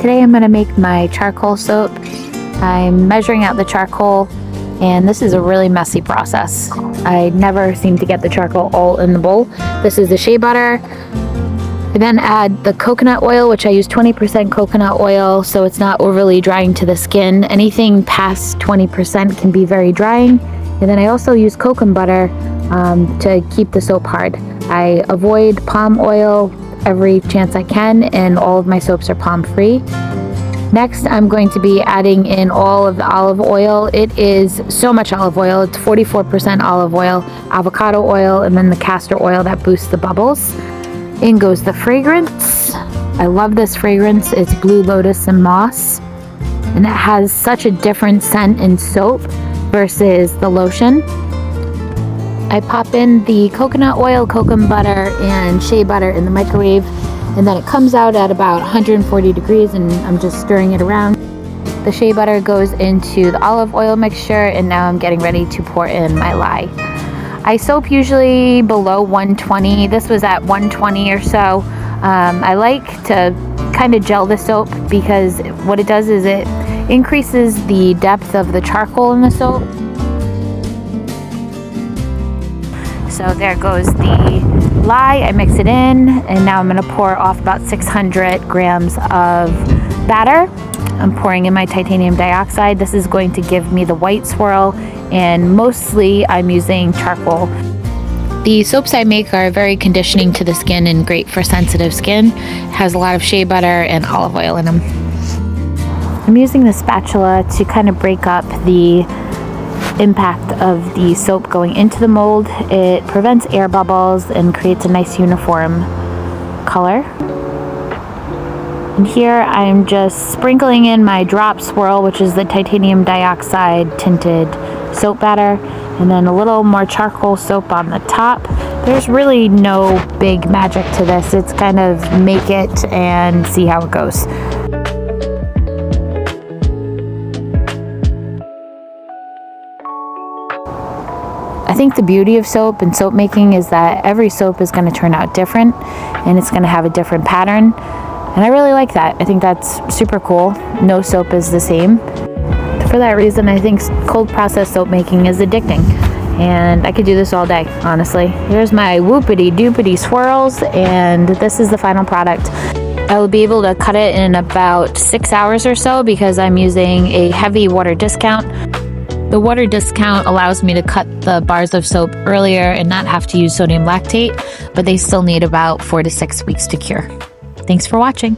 Today I'm going to make my charcoal soap. I'm measuring out the charcoal, and this is a really messy process. I never seem to get the charcoal all in the bowl. This is the shea butter. I then add the coconut oil, which I use 20% coconut oil, so it's not overly drying to the skin. Anything past 20% can be very drying. And then I also use coconut butter to keep the soap hard. I avoid palm oil every chance I can, and all of my soaps are palm free. Next, I'm going to be adding in all of the olive oil. It is so much olive oil. It's 44% olive oil, avocado oil, and then the castor oil that boosts the bubbles. In goes the fragrance. I love this fragrance. It's Blue Lotus and Moss, and it has such a different scent in soap versus the lotion. I pop in the coconut oil, coconut butter, and shea butter in the microwave, and then it comes out at about 140 degrees, and I'm just stirring it around. The shea butter goes into the olive oil mixture, and now I'm getting ready to pour in my lye. I soap usually below 120. This was at 120 or so. I like to kind of gel the soap because what it does is it increases the depth of the charcoal in the soap. So there goes the lye. I mix it in, and now I'm going to pour off about 600 grams of batter. I'm pouring in my titanium dioxide. This is going to give me the white swirl, and mostly I'm using charcoal. The soaps I make are very conditioning to the skin and great for sensitive skin. It has a lot of shea butter and olive oil in them. I'm using the spatula to kind of break up the impact of the soap going into the mold. It prevents air bubbles and creates a nice uniform color. And here I'm just sprinkling in my drop swirl, which is the titanium dioxide tinted soap batter, and then a little more charcoal soap on the top. There's really no big magic to this. It's kind of make it and see how it goes. I think the beauty of soap and soap making is that every soap is going to turn out different, and it's going to have a different pattern. And I really like that. I think that's super cool. No soap is the same. For that reason, I think cold process soap making is addicting. And I could do this all day, honestly. Here's my whoopity doopity swirls, and this is the final product. I will be able to cut it in about 6 hours or so because I'm using a heavy water discount. The water discount allows me to cut the bars of soap earlier and not have to use sodium lactate, but they still need about 4 to 6 weeks to cure. Thanks for watching.